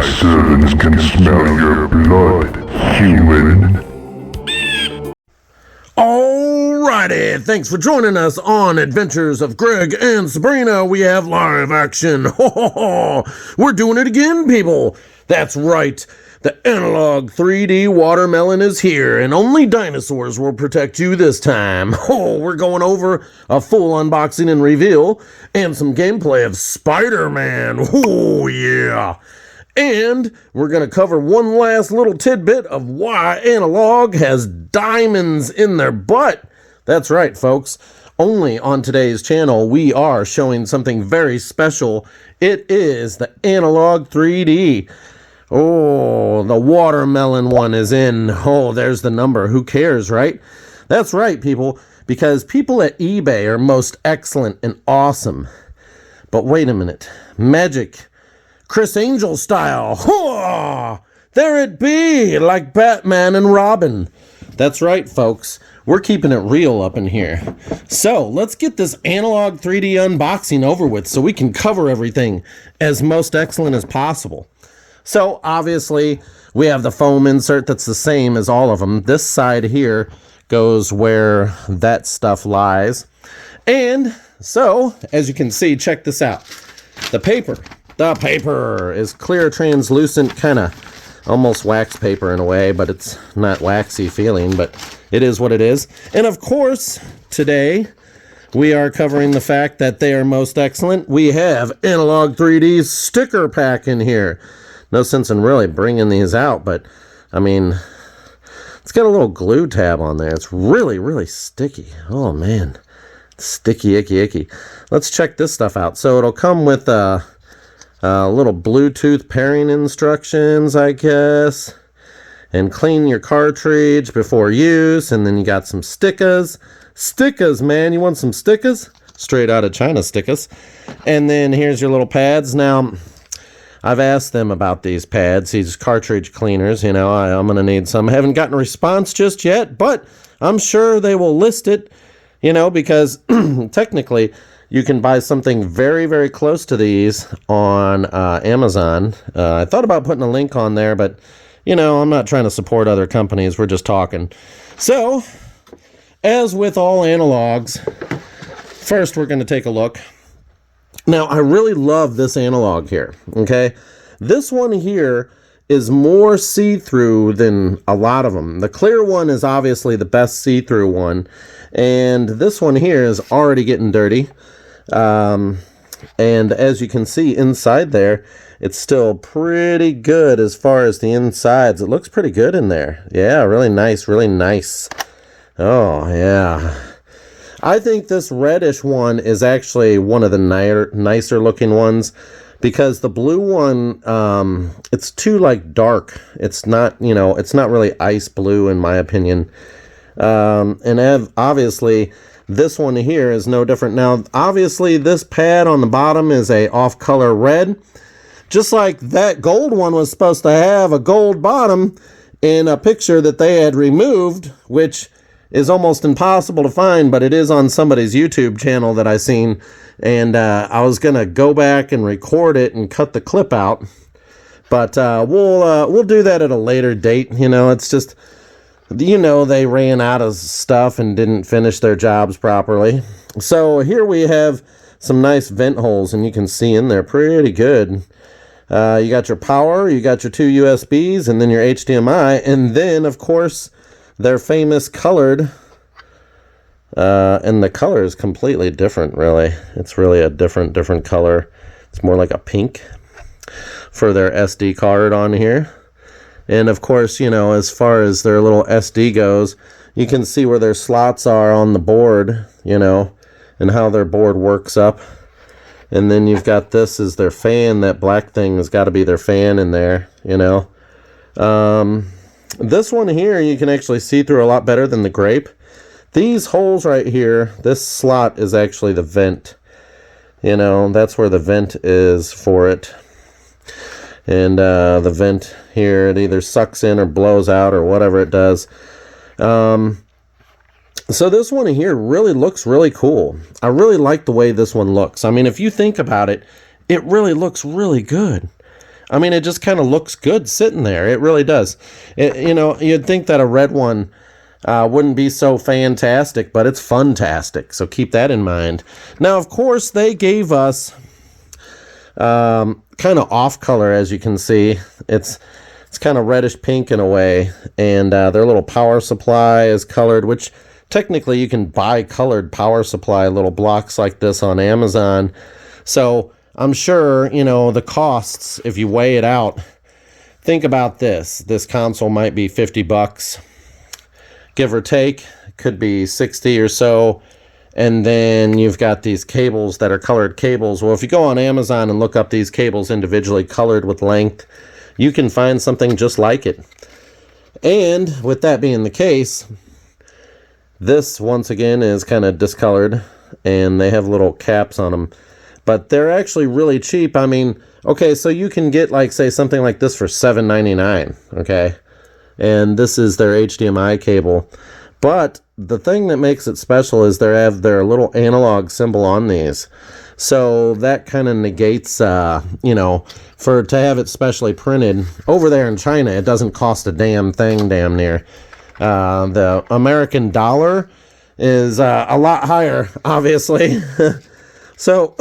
servants can smell your blood, human. Alrighty, thanks for joining us on Adventures of Greg and Sabrina. We have live action. We're doing it again, people. That's right. The Analogue 3D watermelon is here, and only dinosaurs will protect you this time. We're going over a full unboxing and reveal, and some gameplay of Spider-Man. Oh, yeah. And we're going to cover one last little tidbit of why Analogue has diamonds in their butt. That's right, folks. Only on today's channel, we are showing something very special. It is the Analogue 3D. Oh, the watermelon one is in. Oh, there's the number. Who cares, right? That's right, people. Because people at eBay are most excellent and awesome. But wait a minute. Magic. Chris Angel style. Oh, there it be, like Batman and Robin. That's right, folks. We're keeping it real up in here. So let's get this Analogue 3D unboxing over with so we can cover everything as most excellent as possible. So obviously we have the foam insert that's the same as all of them. This side here goes where that stuff lies. And so, as you can see, check this out. The paper is clear, translucent, kind of almost wax paper in a way, but it's not waxy feeling, but it is what it is. And of course, today we are covering the fact that they are most excellent. We have Analogue 3D's sticker pack in here. No sense in really bringing these out, but I mean, it's got a little glue tab on there. It's really, really sticky. Oh man, sticky, icky. Let's check this stuff out. So it'll come with little Bluetooth pairing instructions, I guess, and clean your cartridge before use. And then you got some stickers. Stickers, man, you want some stickers? Straight out of China stickers. And then here's your little pads. Now, I've asked them about these pads, these cartridge cleaners. You know, I'm going to need some. I haven't gotten a response just yet, but I'm sure they will list it, you know, because technically you can buy something very, very close to these on Amazon. I thought about putting a link on there, but, you know, I'm not trying to support other companies. We're just talking. So, as with all analogs, first we're going to take a look. Now, I really love this analog here, okay? This one here is more see-through than a lot of them. The clear one is obviously the best see-through one, and this one here is already getting dirty. And as you can see inside there, it's still pretty good as far as the insides. It looks pretty good in there. Yeah, really nice, really nice. Oh, yeah. I think this reddish one is actually one of the nicer looking ones, because the blue one, it's too like dark. It's not, you know, it's not really ice blue in my opinion. And obviously this one here is no different. Now, obviously this pad on the bottom is a off color red, just like that gold one was supposed to have a gold bottom in a picture that they had removed, which is almost impossible to find, but it is on somebody's YouTube channel that I seen, and I was gonna go back and record it and cut the clip out, but we'll do that at a later date. You know, it's just, you know, they ran out of stuff and didn't finish their jobs properly. So here we have some nice vent holes, and you can see in there pretty good. You got your power, you got your two USBs, and then your HDMI, and then of course they're famous colored, and the color is completely different, really. It's really a different color. It's more like a pink for their SD card on here. And of course, you know, as far as their little SD goes, you can see where their slots are on the board, you know, and how their board works up. And then you've got this as their fan. That black thing has got to be their fan in there, you know. This one here, you can actually see through a lot better than the grape. These holes right here, this slot is actually the vent. You know, that's where the vent is for it. And the vent here, it either sucks in or blows out or whatever it does. So this one here really looks really cool. I really like the way this one looks. I mean, if you think about it, it really looks really good. I mean, it just kind of looks good sitting there. It really does. You'd think that a red one wouldn't be so fantastic, but it's funtastic. So keep that in mind. Now, of course, they gave us kind of off color, as you can see. It's kind of reddish pink in a way, and their little power supply is colored, which technically you can buy colored power supply little blocks like this on Amazon. So I'm sure, the costs, if you weigh it out, think about this. This console might be $50, give or take. Could be 60 or so. And then you've got these cables that are colored cables. Well, if you go on Amazon and look up these cables individually colored with length, you can find something just like it. And with that being the case, this once again is kind of discolored, and they have little caps on them. But they're actually really cheap. I mean, okay, so you can get, like, say, something like this for $7.99, okay? And this is their HDMI cable. But the thing that makes it special is they have their little analog symbol on these. So that kind of negates, to have it specially printed. Over there in China, it doesn't cost a damn thing, damn near. The American dollar is a lot higher, obviously. So,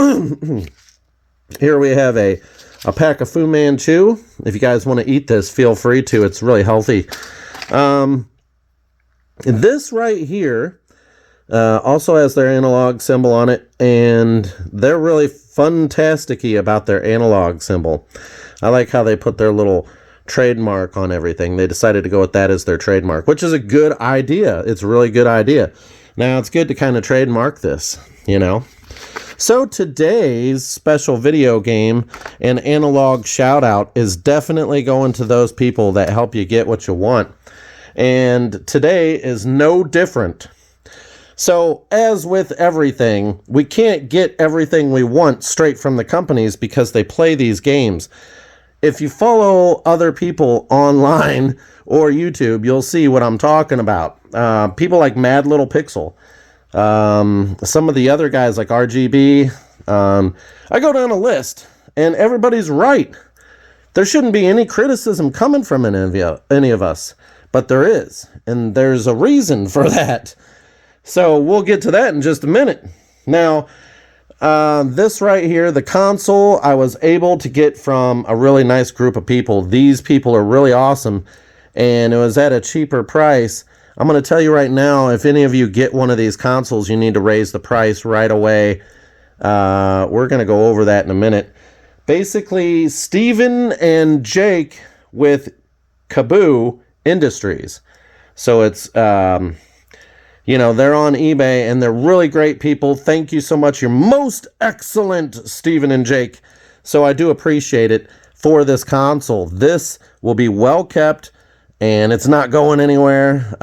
here we have a pack of Fu Manchu. If you guys want to eat this, feel free to. It's really healthy. This right here also has their analog symbol on it, and they're really funtasticy about their analog symbol. I like how they put their little trademark on everything. They decided to go with that as their trademark, which is a good idea. It's a really good idea. Now, it's good to kind of trademark this, So today's special video game and analog shout out is definitely going to those people that help you get what you want. And today is no different. So as with everything, we can't get everything we want straight from the companies because they play these games. If you follow other people online or YouTube, you'll see what I'm talking about. People like Mad Little Pixel. Some of the other guys like RGB. I go down a list, and everybody's right. There shouldn't be any criticism coming from any of us, but there is, and there's a reason for that. So we'll get to that in just a minute. Now, this right here, the console, I was able to get from a really nice group of people. These people are really awesome, and it was at a cheaper price. I'm going to tell you right now, if any of you get one of these consoles, you need to raise the price right away. We're going to go over that in a minute. Basically, Steven and Jake with Kaboo Industries. So it's, they're on eBay, and they're really great people. Thank you so much. You're most excellent, Steven and Jake. So I do appreciate it for this console. This will be well kept, and it's not going anywhere.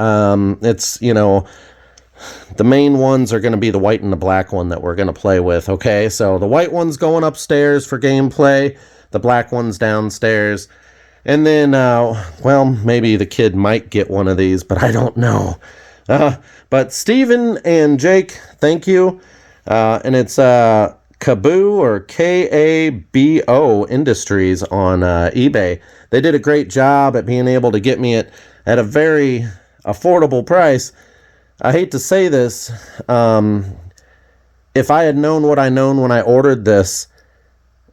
The main ones are going to be the white and the black one that we're going to play with, okay? So the white one's going upstairs for gameplay, the black one's downstairs. And then, maybe the kid might get one of these, but I don't know. But Steven and Jake, thank you. And it's Kaboo or Kabo Industries on eBay. They did a great job at being able to get me at a very affordable price. I hate to say this. If I had known what I known when I ordered this,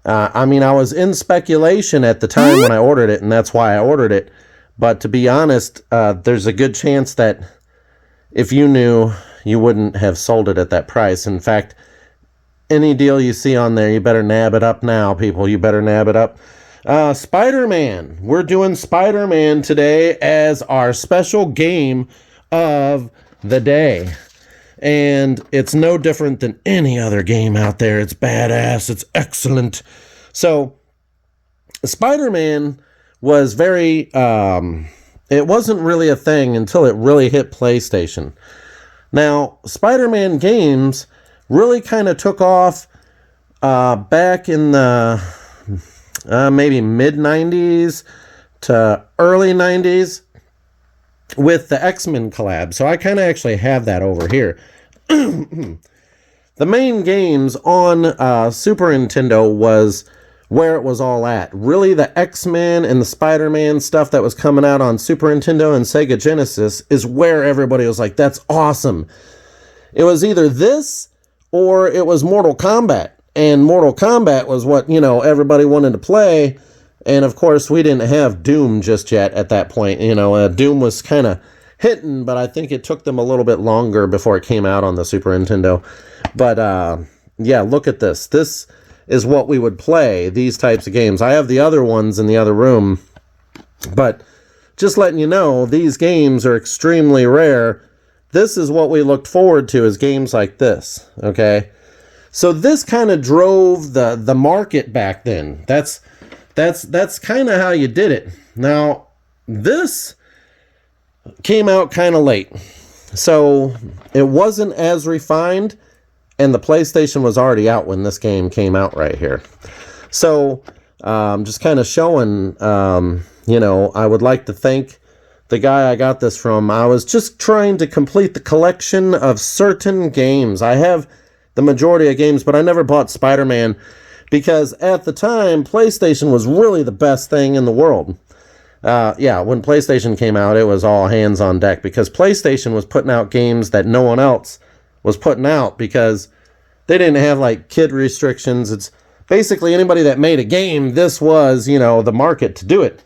I was in speculation at the time when I ordered it, and that's why I ordered it. But to be honest, there's a good chance that if you knew, you wouldn't have sold it at that price. In fact, any deal you see on there, you better nab it up now, people. You better nab it up. Spider-Man. We're doing Spider-Man today as our special game of the day. And it's no different than any other game out there. It's badass. It's excellent. So, Spider-Man was very... it wasn't really a thing until it really hit PlayStation. Now, Spider-Man games really kind of took off back in the maybe mid-90s to early 90s with the X-Men collab. So I kind of actually have that over here. The main games on Super Nintendo was where it was all at. Really, the X-Men and the Spider-Man stuff that was coming out on Super Nintendo and Sega Genesis is where everybody was like, that's awesome. It was either this or it was Mortal Kombat. And Mortal Kombat was what, everybody wanted to play. And of course, we didn't have Doom just yet at that point. Doom was kind of hitting, but I think it took them a little bit longer before it came out on the Super Nintendo. But yeah, look at this. This is what we would play, these types of games. I have the other ones in the other room, but just letting you know, these games are extremely rare. This is what we looked forward to, is games like this, okay? So this kind of drove the market back then. That's kind of how you did it. Now, this came out kind of late. So it wasn't as refined, and the PlayStation was already out when this game came out right here. So just kind of showing, I would like to thank the guy I got this from. I was just trying to complete the collection of certain games. I have the majority of games, but I never bought Spider-Man because at the time, PlayStation was really the best thing in the world. When PlayStation came out, it was all hands on deck because PlayStation was putting out games that no one else was putting out because they didn't have like kid restrictions. It's basically anybody that made a game, this was, the market to do it.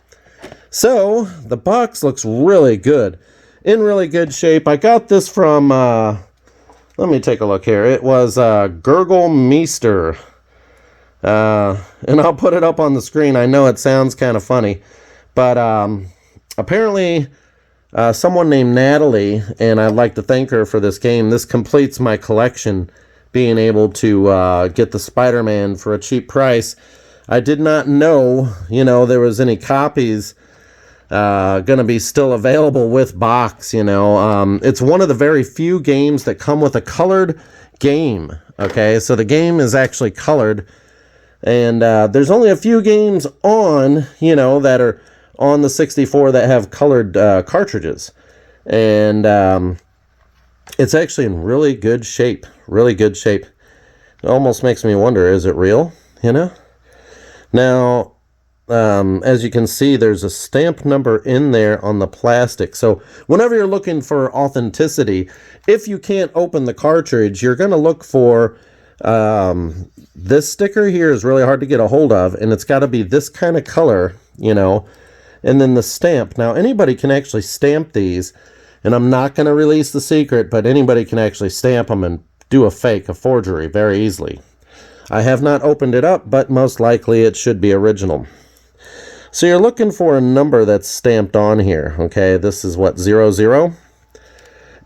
So the box looks really good, in really good shape. I got this from, let me take a look here. It was Gurgle Meester. And I'll put it up on the screen. I know it sounds kind of funny, but apparently someone named Natalie, and I'd like to thank her for this game. This completes my collection, being able to get the Spider-Man for a cheap price. I did not know, there was any copies going to be still available with box. It's one of the very few games that come with a colored game. Okay, so the game is actually colored, and there's only a few games on, that are on the 64 that have colored cartridges, and it's actually in really good shape. It almost makes me wonder, is it real? Now, as you can see, there's a stamp number in there on the plastic. So whenever you're looking for authenticity, if you can't open the cartridge, you're going to look for this sticker here is really hard to get a hold of, and it's got to be this kind of color, and then the stamp. Now, anybody can actually stamp these, and I'm not going to release the secret, but anybody can actually stamp them and do a forgery very easily. I have not opened it up, but most likely it should be original. So you're looking for a number that's stamped on here, okay? This is what, 00?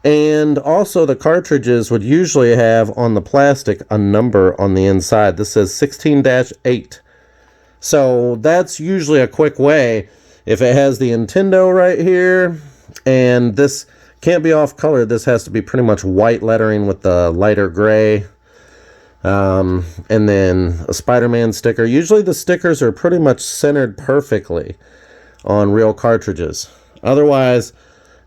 And also the cartridges would usually have on the plastic a number on the inside. This says 16-8. So that's usually a quick way. If it has the Nintendo right here, and this can't be off color, this has to be pretty much white lettering with the lighter gray. And then a Spider-Man sticker. Usually the stickers are pretty much centered perfectly on real cartridges. Otherwise,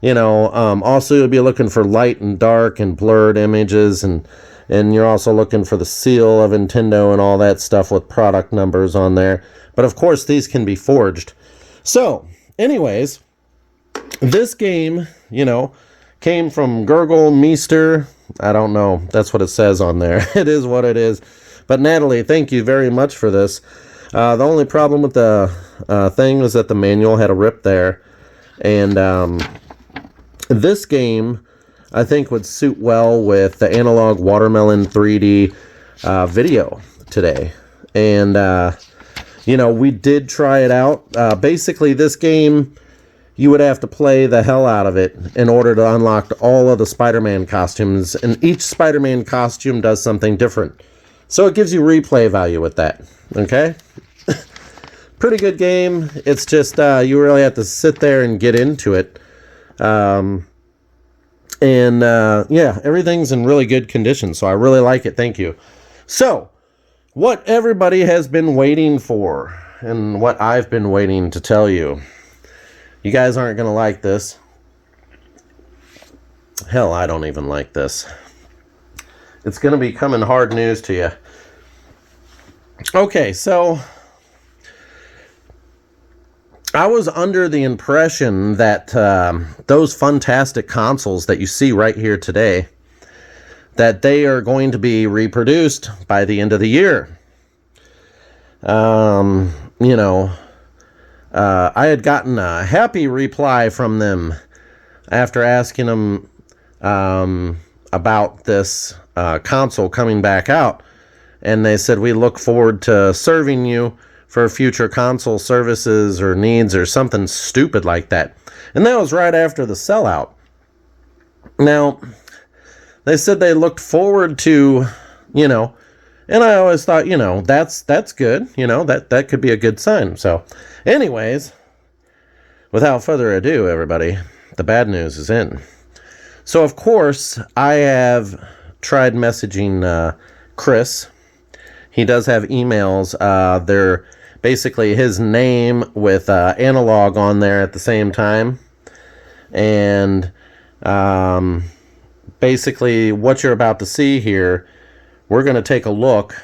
also you'll be looking for light and dark and blurred images, and you're also looking for the seal of Nintendo and all that stuff with product numbers on there. But of course, these can be forged. So, anyways, this game, came from Gurgle Meester. I don't know. That's what it says on there. It is what it is. But Natalie, thank you very much for this. The only problem with the thing was that the manual had a rip there. And this game, I think, would suit well with the Analogue Watermelon 3D video today. And, we did try it out. Basically, this game, you would have to play the hell out of it in order to unlock all of the Spider-Man costumes. And each Spider-Man costume does something different. So it gives you replay value with that. Okay? Pretty good game. It's just you really have to sit there and get into it. Everything's in really good condition. So I really like it. Thank you. So, what everybody has been waiting for, and what I've been waiting to tell you. You guys aren't going to like this. Hell, I don't even like this. It's going to be coming hard news to you. Okay, so I was under the impression that those Funtastic consoles that you see right here today, that they are going to be reproduced by the end of the year. You know, I had gotten a happy reply from them after asking them about this console coming back out. And they said, we look forward to serving you for future console services or needs or something stupid like that. And that was right after the sellout. Now, they said they looked forward to, you know, and I always thought, you know, that's good. You know, that could be a good sign. So, anyways, without further ado, everybody, the bad news is in. So, of course, I have tried messaging Chris. He does have emails. They're basically his name with Analogue on there at the same time. And basically what you're about to see here, we're going to take a look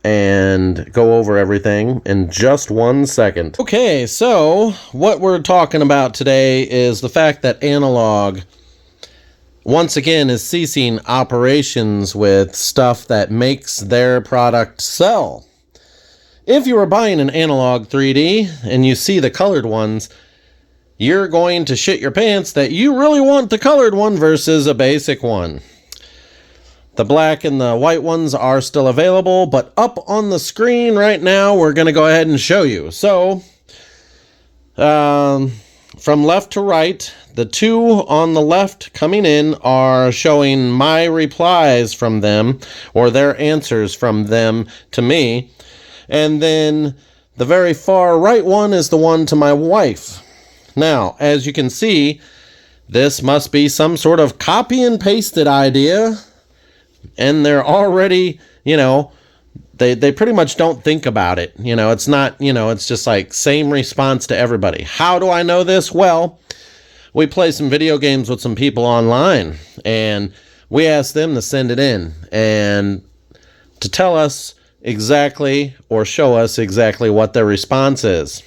and go over everything in just 1 second. Okay, so what we're talking about today is the fact that Analogue once again is ceasing operations with stuff that makes their product sell. If you were buying an Analogue 3D and you see the colored ones, you're going to shit your pants that you really want the colored one versus a basic one. The black and the white ones are still available, but up on the screen right now, we're going to go ahead and show you. So, from left to right, the two on the left coming in are showing my replies from them, or their answers from them to me. And then the very far right one is the one to my wife. Now, as you can see, this must be some sort of copy and pasted idea. And they're already, you know, they pretty much don't think about it. You know, it's not, you know, it's just like same response to everybody. How do I know this? Well, we play some video games with some people online, and we asked them to send it in and to tell us exactly or show us exactly what their response is.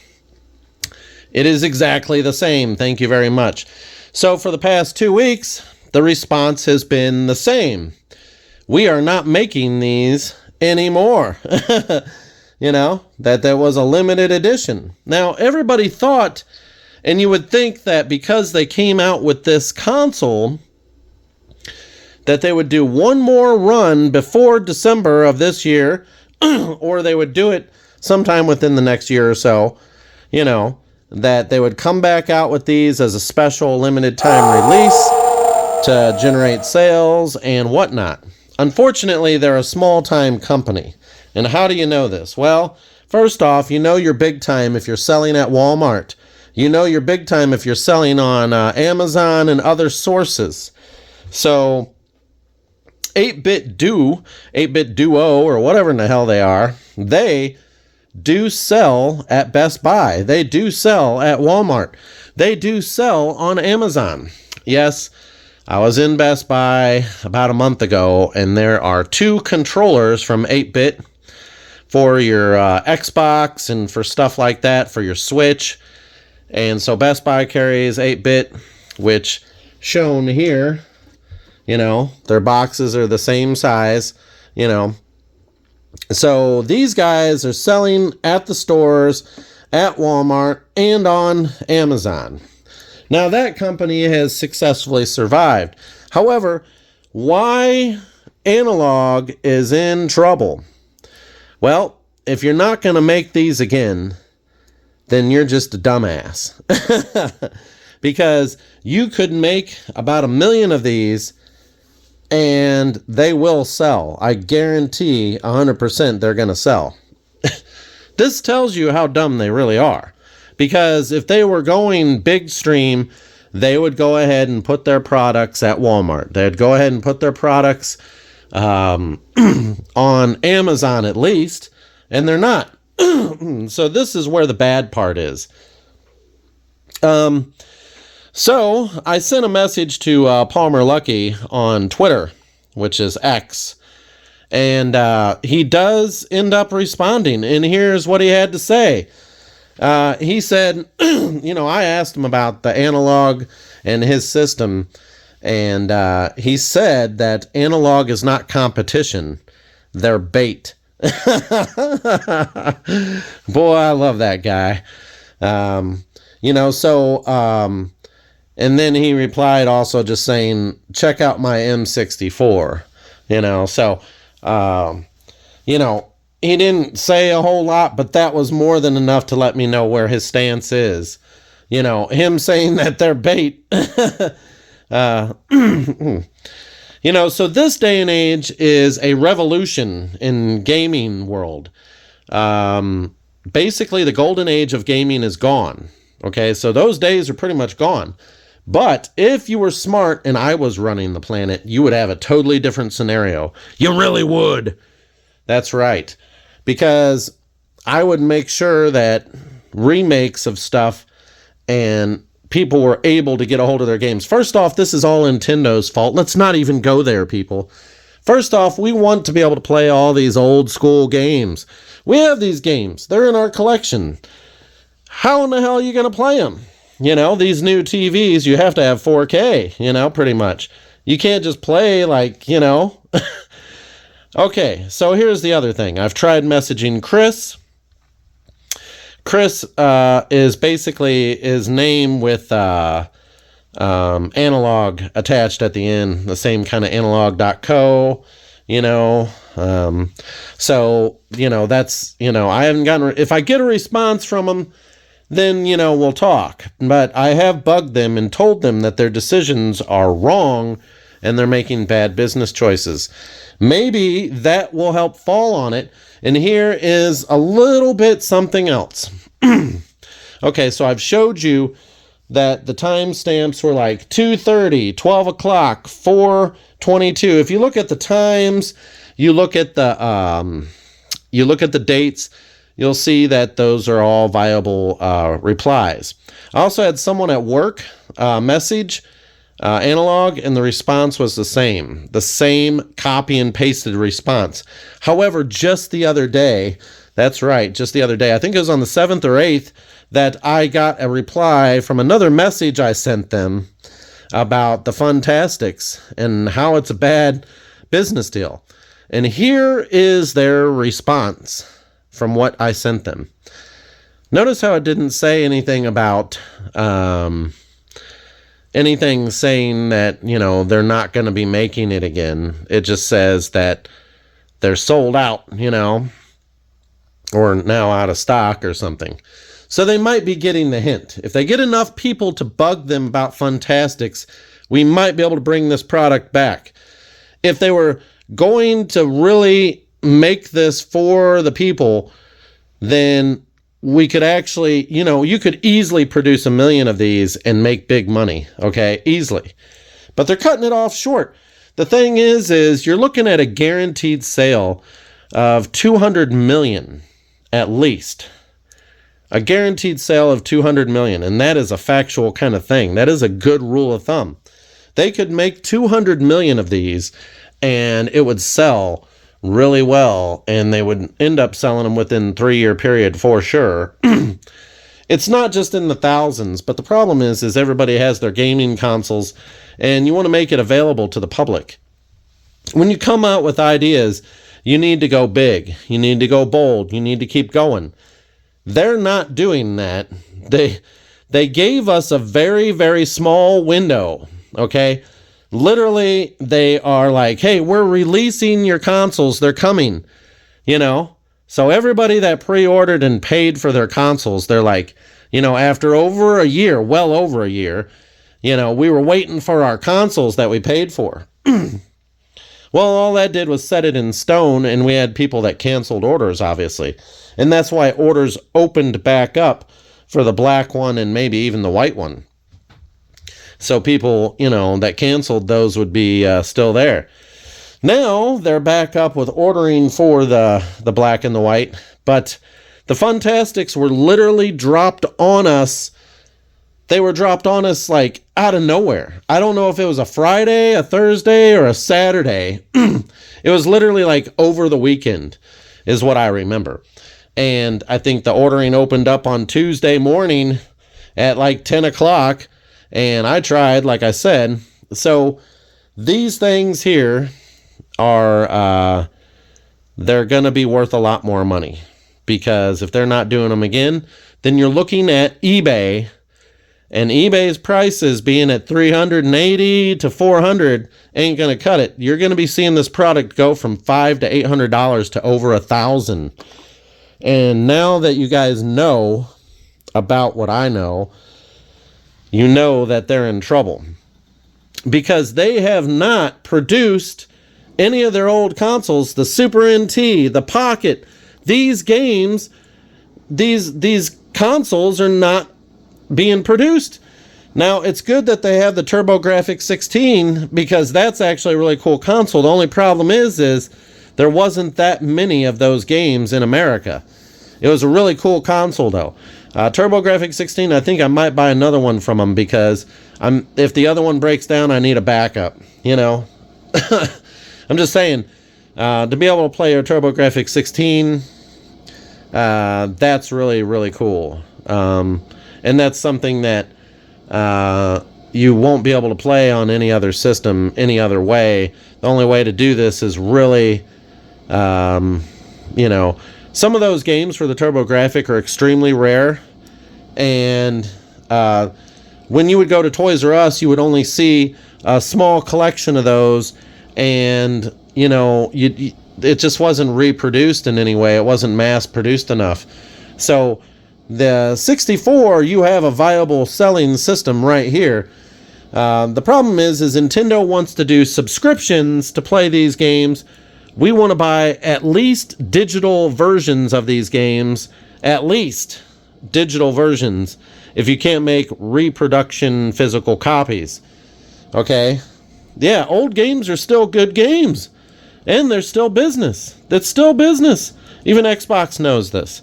It is exactly the same. Thank you very much. So for the past 2 weeks, the response has been the same. We are not making these anymore. You know, that there was a limited edition. Now, everybody thought, and you would think that because they came out with this console, that they would do one more run before December of this year, or they would do it sometime within the next year or so, you know, that they would come back out with these as a special limited time release to generate sales and whatnot. Unfortunately, they're a small-time company. And how do you know this? Well, first off, you know you're big time if you're selling at Walmart. You know you're big time if you're selling on Amazon and other sources. So 8-Bit Duo, or whatever in the hell they are, they do sell at Best Buy. They do sell at Walmart. They do sell on Amazon. Yes, I was in Best Buy about a month ago, and there are 2 controllers from 8-Bit for your Xbox and for stuff like that, for your Switch. And so Best Buy carries 8-Bit, which shown here, you know, their boxes are the same size, you know. So these guys are selling at the stores, at Walmart, and on Amazon. Now that company has successfully survived. However, why Analogue is in trouble? Well, if you're not going to make these again, then you're just a dumbass. Because you could make about 1 million of these and they will sell. I guarantee 100% they're going to sell. This tells you how dumb they really are. Because if they were going big stream, they would go ahead and put their products at Walmart. They'd go ahead and put their products on Amazon at least, and they're not. So this is where the bad part is. So I sent a message to Palmer Luckey on Twitter, which is X, and he does end up responding, and here's what he had to say. He said, I asked him about the Analogue and his system, and he said that Analogue is not competition. They're bait. Boy, I love that guy. And then he replied also just saying, check out my n64, he didn't say a whole lot, but that was more than enough to let me know where his stance is. Him saying that they're bait. So this day and age is a revolution in gaming world. Basically, the golden age of gaming is gone. Okay, so those days are pretty much gone. But if you were smart and I was running the planet, you would have a totally different scenario. You really would. That's right. Because I would make sure that remakes of stuff and people were able to get a hold of their games. First off, this is all Nintendo's fault. Let's not even go there, people. First off, we want to be able to play all these old school games. We have these games. They're in our collection. How in the hell are you going to play them? These new TVs, you have to have 4K, pretty much. You can't just play Okay, so here's the other thing. I've tried messaging Chris. Chris is basically his name with Analogue attached at the end, the same kind of analogue.co, that's, I haven't gotten, if I get a response from him, then, we'll talk. But I have bugged them and told them that their decisions are wrong and they're making bad business choices. Maybe that will help fall on it. And here is a little bit something else. Okay, so I've showed you that the timestamps were like 2:30, 12 o'clock, 4:22. If you look at the times, you look at the dates, you'll see that those are all viable replies. I also had someone at work message Analogue, and the response was the same copy and pasted response. However, just the other day, that's right, just the other day, I think it was on the 7th or 8th, that I got a reply from another message I sent them about the Funtastics and how it's a bad business deal. And here is their response from what I sent them. Notice how it didn't say anything about anything saying that, they're not going to be making it again. It just says that they're sold out, or now out of stock or something. So they might be getting the hint. If they get enough people to bug them about Funtastics, we might be able to bring this product back. If they were going to really make this for the people, then we could actually, you could easily produce 1 million of these and make big money, okay? Easily. But they're cutting it off short. The thing is you're looking at a guaranteed sale of 200 million, at least. A guaranteed sale of 200 million, and that is a factual kind of thing. That is a good rule of thumb. They could make 200 million of these, and it would sell really well, and they would end up selling them within 3-year period for sure. It's not just in the thousands, but the problem is everybody has their gaming consoles, and you want to make it available to the public. When you come out with ideas, you need to go big, you need to go bold, you need to keep going. They're not doing that. They gave us a very, very small window, okay? Literally, they are like, hey, we're releasing your consoles. They're coming, So everybody that pre-ordered and paid for their consoles, they're like, after over a year, well over a year, we were waiting for our consoles that we paid for. Well, all that did was set it in stone, and we had people that canceled orders, obviously. And that's why orders opened back up for the black one and maybe even the white one. So people, that canceled those would be still there. Now they're back up with ordering for the black and the white. But the Funtastics were literally dropped on us. They were dropped on us like out of nowhere. I don't know if it was a Friday, a Thursday, or a Saturday. It was literally like over the weekend is what I remember. And I think the ordering opened up on Tuesday morning at like 10 o'clock. And I tried, like I said. So these things here are, they're going to be worth a lot more money. Because if they're not doing them again, then you're looking at eBay. And eBay's prices being at $380 to $400 ain't going to cut it. You're going to be seeing this product go from $500 to $800 to over $1,000. And now that you guys know about what I know, you know that they're in trouble. Because they have not produced any of their old consoles, the Super NT, the Pocket. These games, these consoles are not being produced. Now, it's good that they have the TurboGrafx 16 because that's actually a really cool console. The only problem is there wasn't that many of those games in America. It was a really cool console, though. TurboGrafx 16, I think I might buy another one from them because if the other one breaks down, I need a backup, you know. I'm just saying, to be able to play a TurboGrafx 16, that's really, really cool. And that's something that you won't be able to play on any other system any other way. The only way to do this is really, you know, some of those games for the TurboGrafx are extremely rare. And when you would go to Toys R Us, you would only see a small collection of those. And, you know, it just wasn't reproduced in any way. It wasn't mass produced enough. So the 64, you have a viable selling system right here. The problem is Nintendo wants to do subscriptions to play these games. We want to buy at least digital versions of these games. At least digital versions. If you can't make reproduction physical copies. Okay? Yeah, old games are still good games. And they're still business. It's still business. Even Xbox knows this.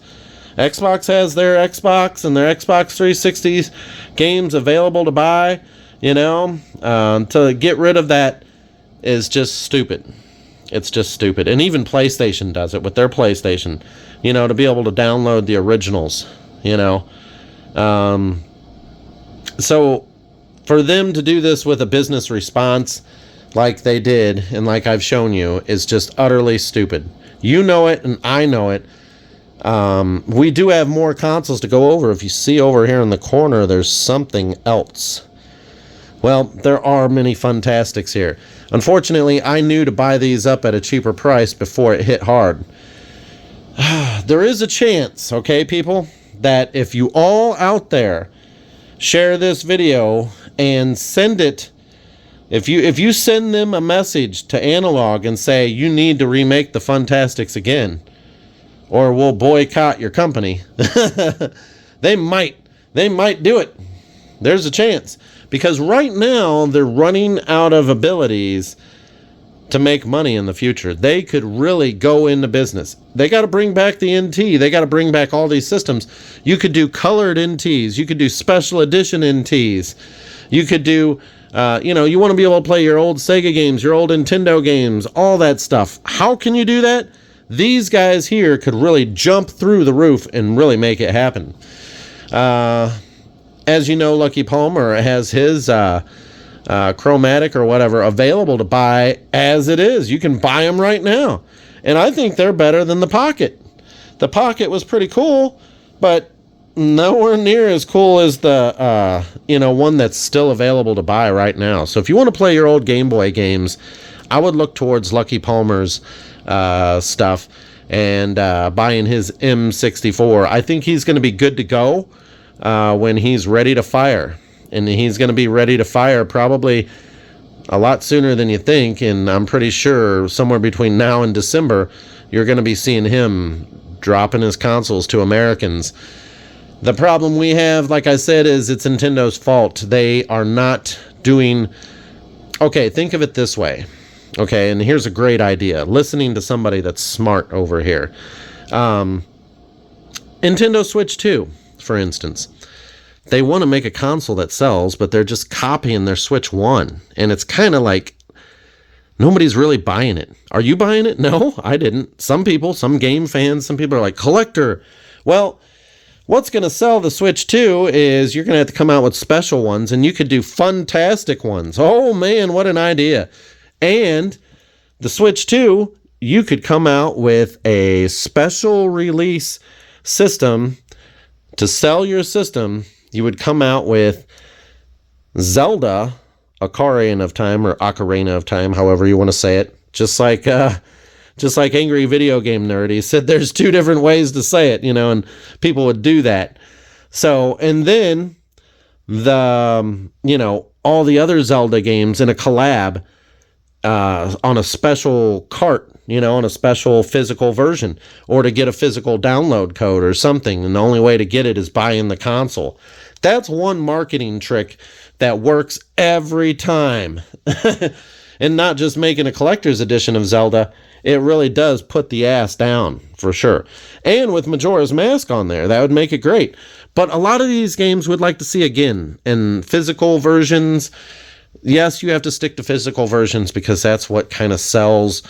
Xbox has their Xbox and their Xbox 360 games available to buy. You know, to get rid of that is just stupid. It's just stupid. And even PlayStation does it with their PlayStation. You know, to be able to download the originals. You know. So for them to do this with a business response like they did and like I've shown you is just utterly stupid. You know it and I know it. We do have more consoles to go over. If you see over here in the corner, there's something else. Well, there are many funtastics here. Unfortunately, I knew to buy these up at a cheaper price before it hit hard. There is a chance, okay, people, that if you all out there share this video and send it, if you send them a message to Analogue and say you need to remake the Funtastics again, or we'll boycott your company, they might do it. There's a chance. Because right now, they're running out of abilities to make money in the future. They could really go into business. They got to bring back the NT. They got to bring back all these systems. You could do colored NTs. You could do special edition NTs. You could do, you know, you want to be able to play your old Sega games, your old Nintendo games, all that stuff. How can you do that? These guys here could really jump through the roof and really make it happen. As you know, Lucky Palmer has his chromatic or whatever available to buy as it is. You can buy them right now. And I think they're better than the Pocket. The Pocket was pretty cool, but nowhere near as cool as the you know, one that's still available to buy right now. So if you want to play your old Game Boy games, I would look towards Lucky Palmer's stuff and buying his M64. I think he's going to be good to go when he's ready to fire. And he's going to be ready to fire probably a lot sooner than you think. And I'm pretty sure somewhere between now and December, you're going to be seeing him dropping his consoles to Americans. The problem we have, like I said, is it's Nintendo's fault. They are not doing... Okay, think of it this way. Okay, and here's a great idea. Listening to somebody that's smart over here. Nintendo Switch 2, for instance. They want to make a console that sells, but they're just copying their Switch 1. And it's kind of like Nobody's really buying it. Are you buying it? No, I didn't. Some people, some game fans, some people are like, collector. Well, what's going to sell the Switch 2 is you're going to have to come out with special ones, and you could do funtastic ones. Oh, man, what an idea. And the Switch 2, you could come out with a special release system to sell your system. You would come out with Zelda Ocarina of Time, or Ocarina of Time, however you want to say it. Just like Angry Video Game Nerd, he said there's two different ways to say it, and people would do that. So, and then all the other Zelda games in a collab on a special cart, on a special physical version, or to get a physical download code or something. And the only way to get it is buying the console. That's one marketing trick that works every time. And not just making a collector's edition of Zelda, it really does put the ass down, for sure. And with Majora's Mask on there, that would make it great. But a lot of these games would like to see again. And physical versions, yes, you have to stick to physical versions because that's what kind of sells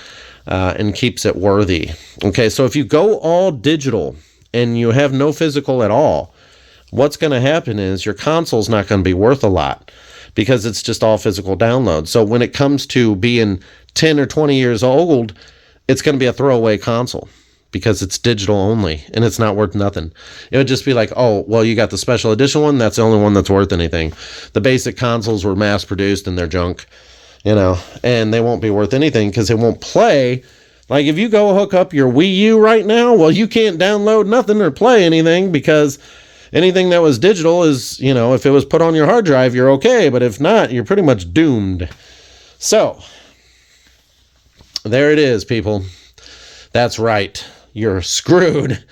and keeps it worthy. Okay, so if you go all digital and you have no physical at all, what's going to happen is your console's not going to be worth a lot because it's just all physical download. So when it comes to being 10 or 20 years old, it's going to be a throwaway console because it's digital only and it's not worth nothing. It would just be like, oh, well, you got the special edition one. That's the only one that's worth anything. The basic consoles were mass produced and they're junk, and they won't be worth anything because it won't play. Like if you go hook up your Wii U right now, well, you can't download nothing or play anything because anything that was digital is, if it was put on your hard drive, you're okay. But if not, you're pretty much doomed. So there it is, people. That's right. You're screwed.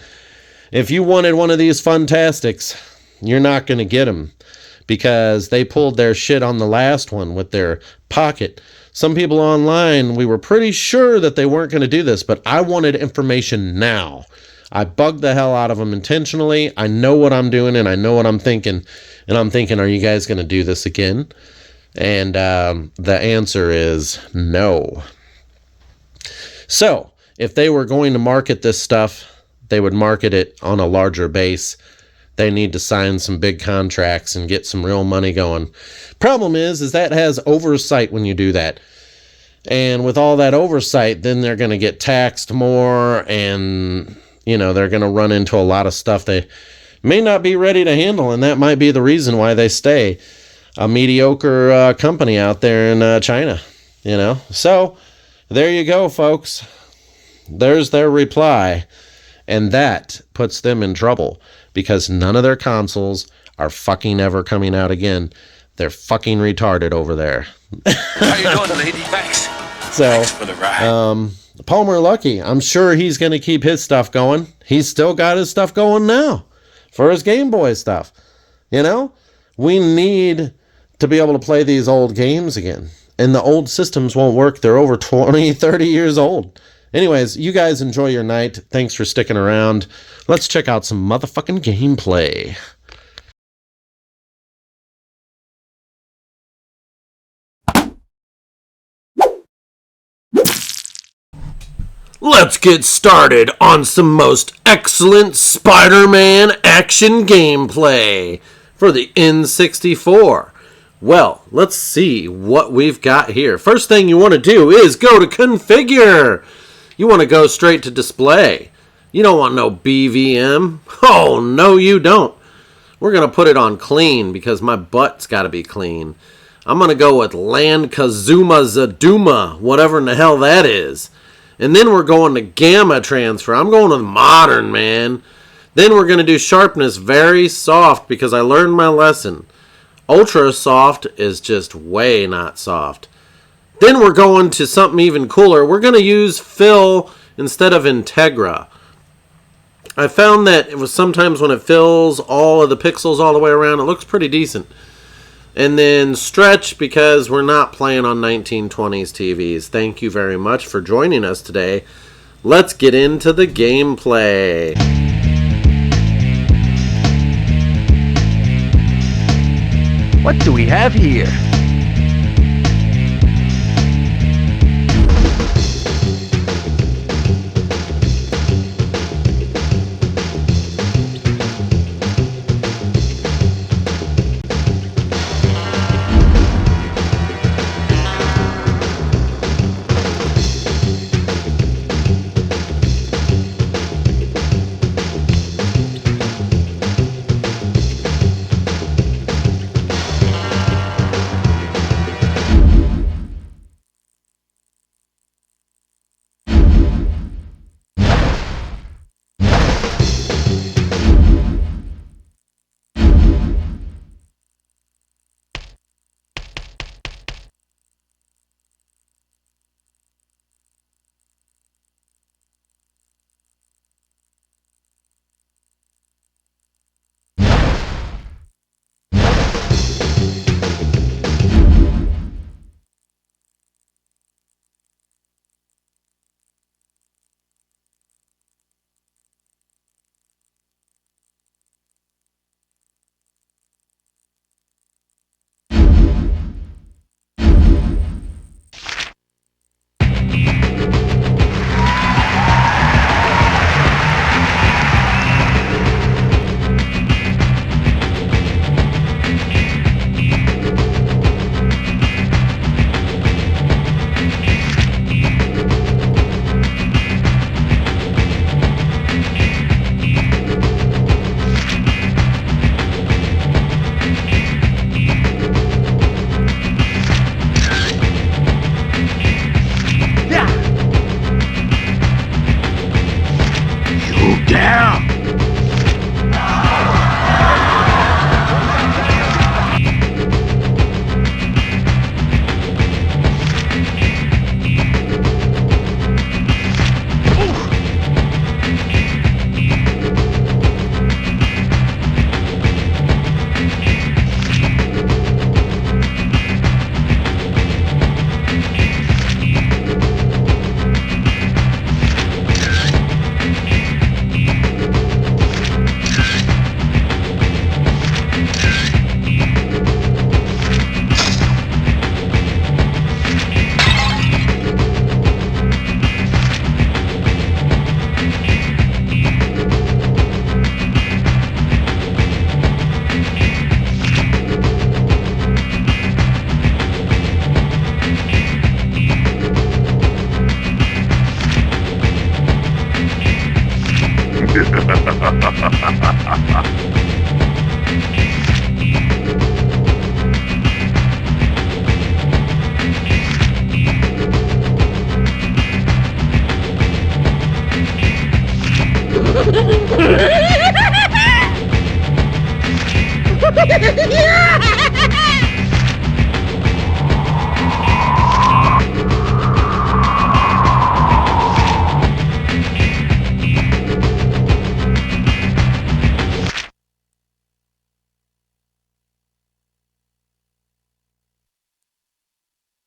If you wanted one of these funtastics, you're not going to get them because they pulled their shit on the last one with their pocket. Some people online, we were pretty sure that they weren't going to do this, but I wanted information now. I bugged the hell out of them intentionally. I know what I'm doing and I know what I'm thinking. And I'm thinking, are you guys going to do this again? And the answer is no. So if they were going to market this stuff, they would market it on a larger base. They need to sign some big contracts and get some real money going. Problem is that has oversight when you do that. And with all that oversight, then they're going to get taxed more and, they're going to run into a lot of stuff they may not be ready to handle. And that might be the reason why they stay a mediocre company out there in China, So there you go, folks. There's their reply. And that puts them in trouble because none of their consoles are fucking ever coming out again. They're fucking retarded over there. How you doing, lady? Thanks. So, Thanks for the ride. Palmer Lucky, I'm sure he's going to keep his stuff going. He's still got his stuff going now for his Game Boy stuff. We need to be able to play these old games again. And the old systems won't work. They're over 20, 30 years old. Anyways, you guys enjoy your night. Thanks for sticking around. Let's check out some motherfucking gameplay. Let's get started on some most excellent Spider-Man action gameplay for the N64. Well, let's see what we've got here. First thing you want to do is go to configure. You want to go straight to display. You don't want no BVM. Oh, no, you don't. We're going to put it on clean because my butt's got to be clean. I'm going to go with Land Kazuma Zaduma, whatever in the hell that is. And then we're going to gamma transfer. I'm going with modern, man. Then we're going to do sharpness very soft because I learned my lesson. Ultra soft is just way not soft. Then we're going to something even cooler. We're going to use fill instead of integra. I found that it was sometimes when it fills all of the pixels all the way around, it looks pretty decent. And then stretch because we're not playing on 1920s TVs. Thank you very much for joining us today. Let's get into the gameplay. What do we have here?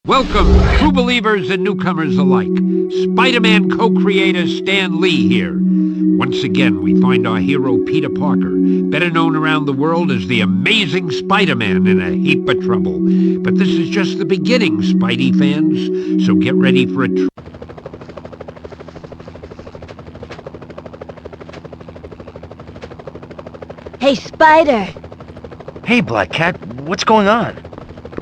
Welcome, true believers and newcomers alike. Spider-Man co-creator Stan Lee here. Once again, we find our hero Peter Parker, better known around the world as the Amazing Spider-Man, in a heap of trouble. But this is just the beginning, Spidey fans, so get ready for a Hey, Spider! Hey, Black Cat, what's going on?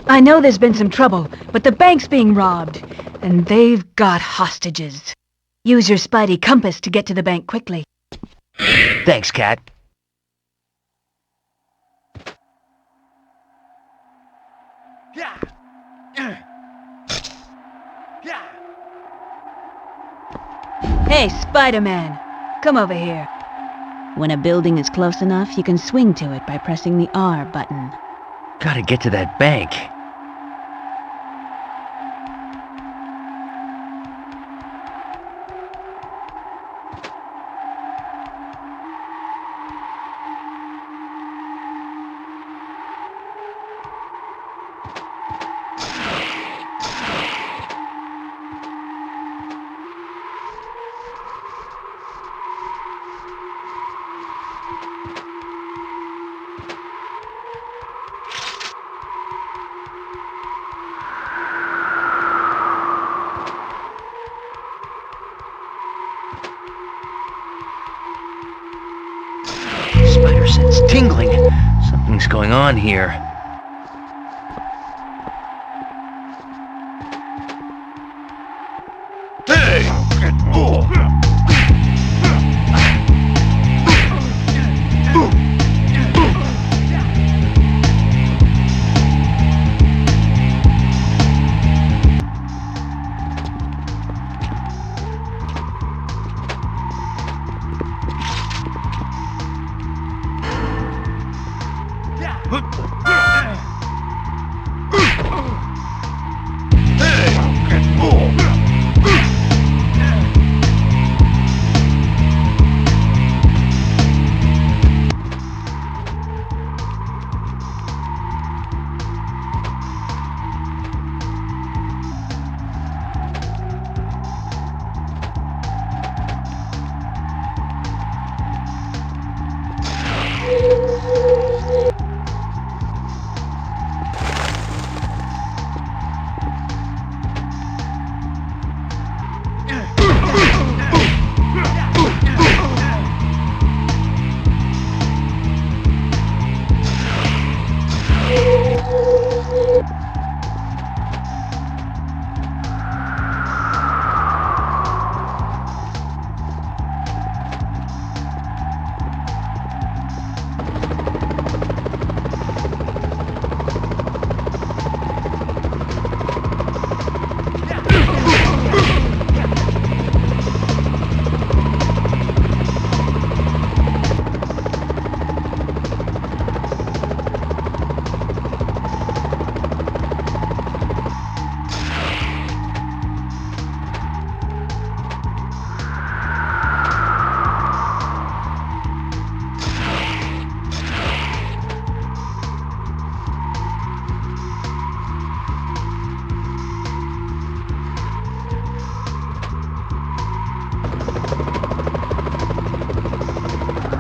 I know there's been some trouble, but the bank's being robbed, and they've got hostages. Use your Spidey compass to get to the bank quickly. Thanks, Cat. Hey, Spider-Man! Come over here. When a building is close enough, you can swing to it by pressing the R button. Gotta get to that bank. Spider sense tingling. Something's going on here.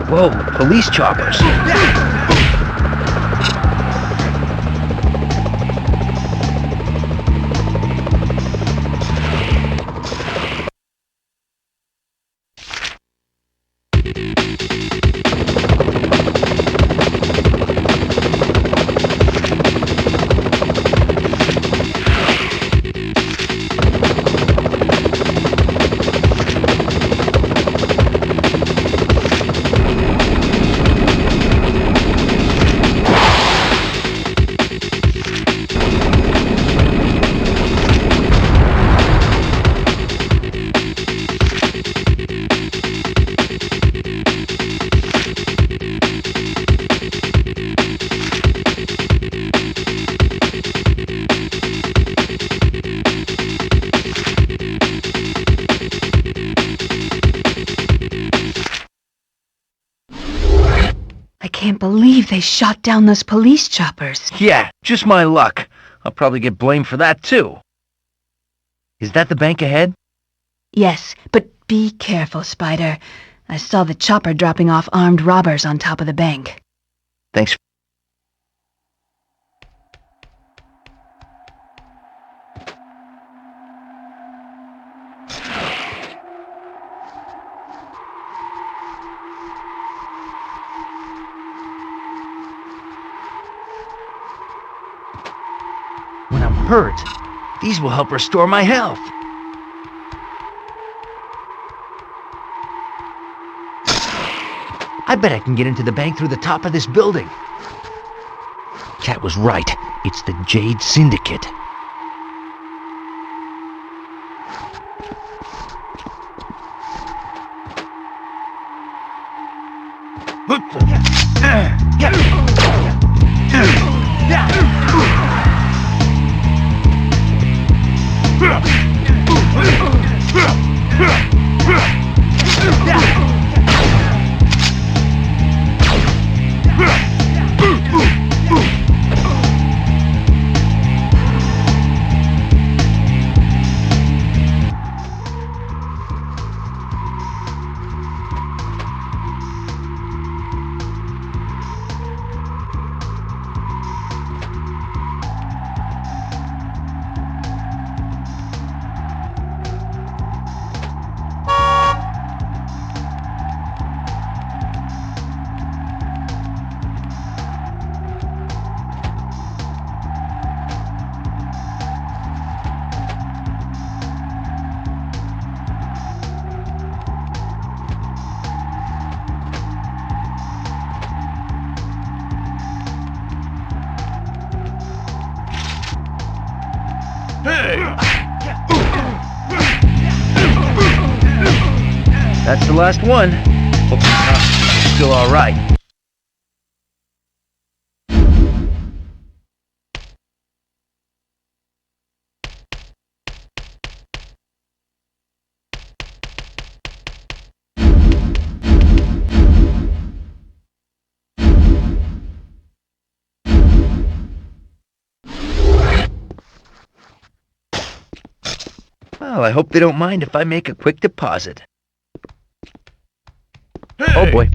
Whoa, police choppers. can't believe they shot down those police choppers. Yeah, just my luck. I'll probably get blamed for that, too. Is that the bank ahead? Yes, but be careful, Spider. I saw the chopper dropping off armed robbers on top of the bank. Thanks. When I'm hurt, these will help restore my health. I bet I can get into the bank through the top of this building. Cat was right. It's the Jade Syndicate. That's the last one. Hope it's still all right. Well, I hope they don't mind if I make a quick deposit. Hey. Oh boy.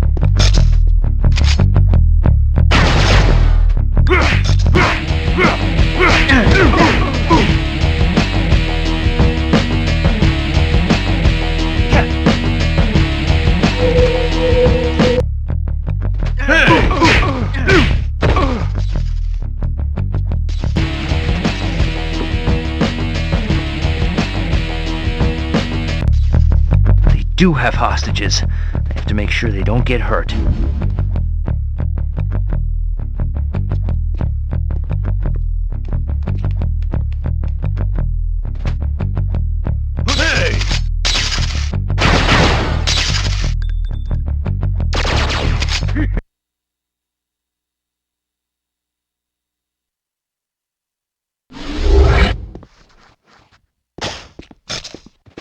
They do have hostages. I have to make sure they don't get hurt.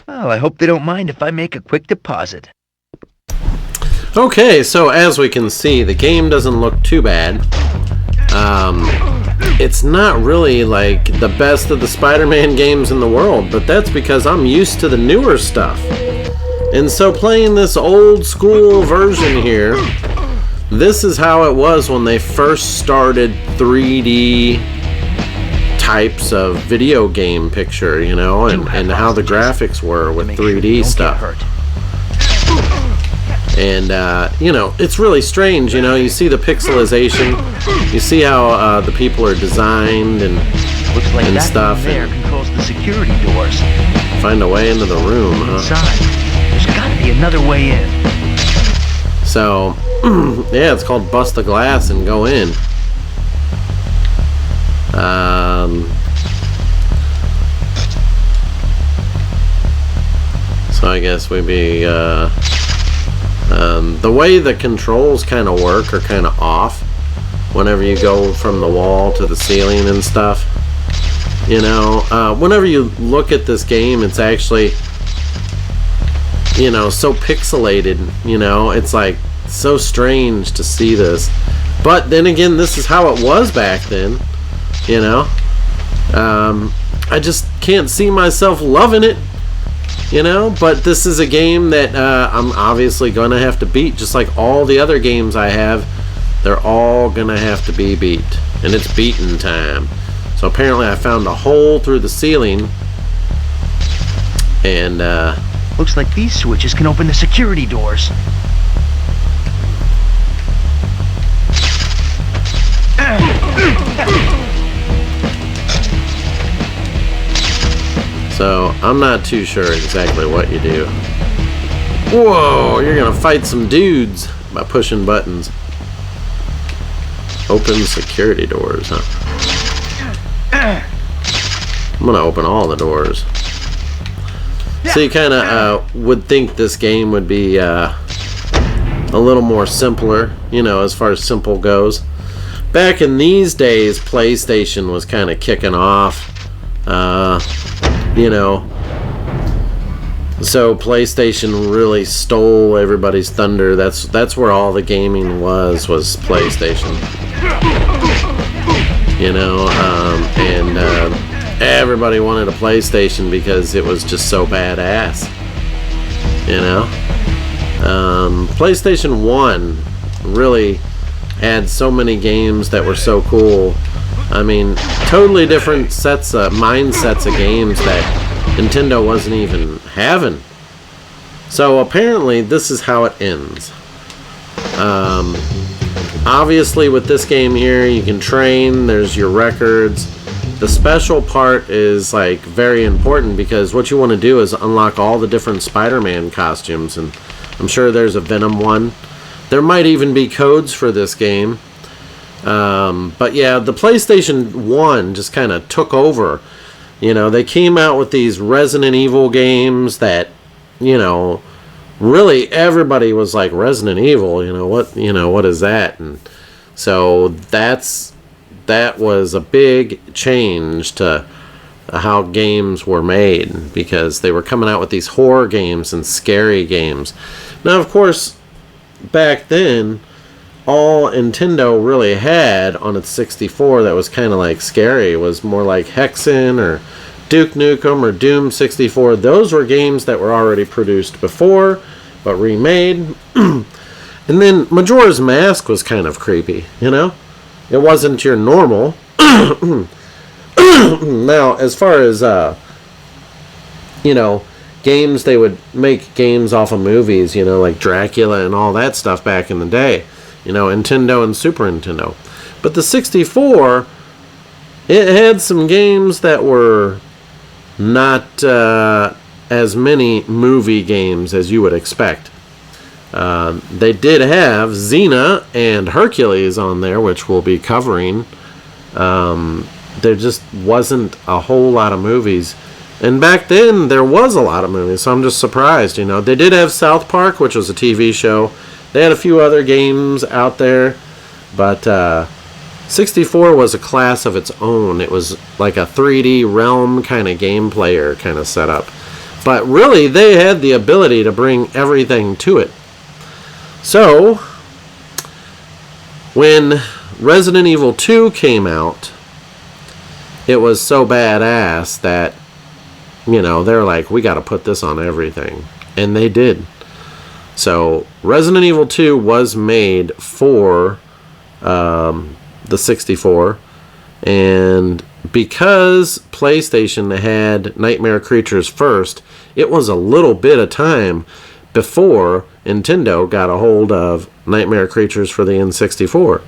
Well, I hope they don't mind if I make a quick deposit. Okay, so as we can see, the game doesn't look too bad. It's not really like the best of the Spider-Man games in the world, but that's because I'm used to the newer stuff. And so playing this old school version here, this is how it was when they first started 3D types of video game picture, you know, and how the graphics were with 3D stuff. And, you know, it's really strange, you know, you see the pixelization, you see how the people are designed and, Looks like that stuff. There controls the security doors. Find a way into the room, huh? Inside, there's gotta be another way in. So, yeah, it's called Bust the Glass and Go In. So I guess we'd be, the way the controls kind of work are kind of off whenever you go from the wall to the ceiling and stuff. You know, whenever you look at this game, it's actually, you know, so pixelated, you know, it's like so strange to see this. But then again, this is how it was back then, you know. I just can't see myself loving it, you know. But this is a game that I'm obviously going to have to beat, just like all the other games I have. They're all going to have to be beat, and it's beating time. So apparently I found a hole through the ceiling, and Looks like these switches can open the security doors. so I'm not too sure exactly what you do. Whoa, you're gonna fight some dudes by pushing buttons. Open security doors, huh? I'm gonna open all the doors. So you kind of would think this game would be a little more simpler, you know, as far as simple goes. Back in these days, PlayStation was kind of kicking off, you know. So PlayStation really stole everybody's thunder. That's where all the gaming was PlayStation. You know, and everybody wanted a PlayStation because it was just so badass. You know, PlayStation 1 really had so many games that were so cool. I mean, totally different mindsets of games that Nintendo wasn't even having. So apparently this is how it ends. Obviously with this game here, you can train, there's your records. The special part is like very important because what you want to do is unlock all the different Spider-Man costumes, and I'm sure there's a Venom one. There might even be codes for this game. But yeah, the PlayStation 1 just kind of took over. You know, they came out with these Resident Evil games that, you know, really everybody was like, Resident Evil, what is that? And so that was a big change to how games were made, because they were coming out with these horror games and scary games. Now, of course, back then, all Nintendo really had on its 64 that was kind of like scary was more like Hexen or Duke Nukem or Doom 64. Those were games that were already produced before, but remade. And then Majora's Mask was kind of creepy, you know? It wasn't your normal. Now, as far as, you know, games, they would make games off of movies, you know, like Dracula and all that stuff back in the day. You know, Nintendo and Super Nintendo. But the 64, it had some games that were not as many movie games as you would expect. They did have Xena and Hercules on there, which we'll be covering. There just wasn't a whole lot of movies. And back then, there was a lot of movies, so I'm just surprised, you know. They did have South Park, which was a TV show. They had a few other games out there, but 64 was a class of its own. It was like a 3D realm kind of game player kind of setup. But really, they had the ability to bring everything to it. So, when Resident Evil 2 came out, it was so badass that, you know, they're like, we got to put this on everything. And they did. So, Resident Evil 2 was made for the 64. And because PlayStation had Nightmare Creatures first, it was a little bit of time before Nintendo got a hold of Nightmare Creatures for the N64.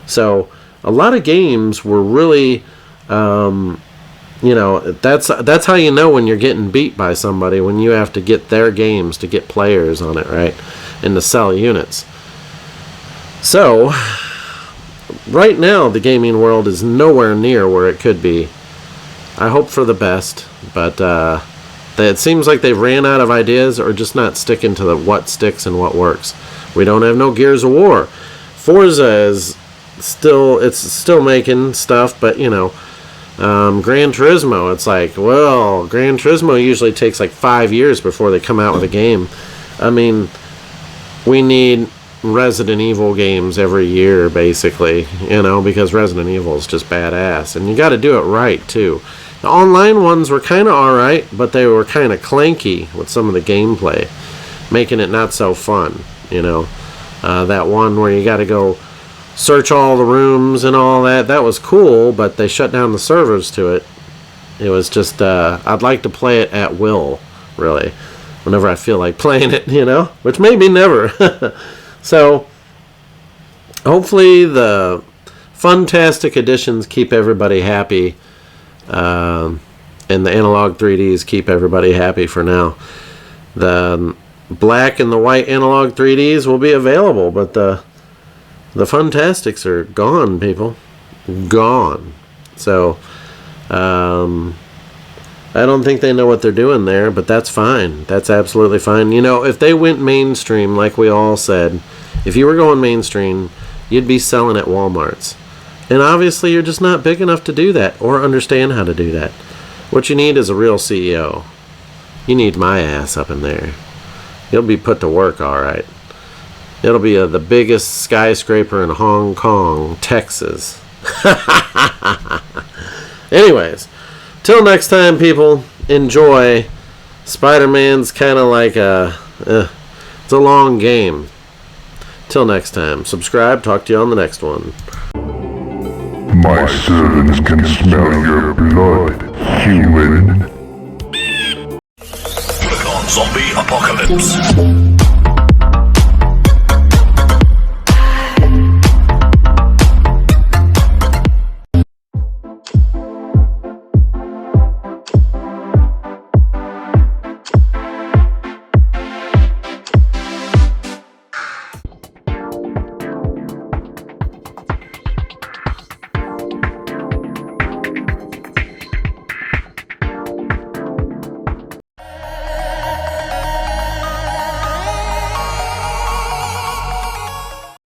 So, a lot of games were really... you know, that's how you know when you're getting beat by somebody, when you have to get their games to get players on it, right? And to sell units. So, right now, the gaming world is nowhere near where it could be. I hope for the best, but it seems like they've ran out of ideas or just not sticking to what sticks and what works. We don't have no Gears of War. Forza is still making stuff, but, you know, Gran Turismo, it's like, well, Gran Turismo usually takes like 5 years before they come out with a game. I mean, we need Resident Evil games every year, basically, you know, because Resident Evil is just badass. And you got to do it right, too. The online ones were kind of alright, but they were kind of clanky with some of the gameplay, making it not so fun, you know. That one where you got to go search all the rooms and all that, that was cool, but they shut down the servers to it. It was just, I'd like to play it at will, really, whenever I feel like playing it, you know, which maybe never. So, hopefully the Funtastic editions keep everybody happy, and the Analog 3Ds keep everybody happy for now. The black and the white Analog 3Ds will be available, but the Funtastics are gone, people. Gone. So, I don't think they know what they're doing there, but that's fine. That's absolutely fine. You know, if they went mainstream, like we all said, if you were going mainstream, you'd be selling at Walmarts. And obviously, you're just not big enough to do that or understand how to do that. What you need is a real CEO. You need my ass up in there. You'll be put to work, all right. It'll be the biggest skyscraper in Hong Kong, Texas. Anyways, till next time, people, enjoy. Spider-Man's kind of like it's a long game. Till next time, subscribe, talk to you on the next one. My servants can smell your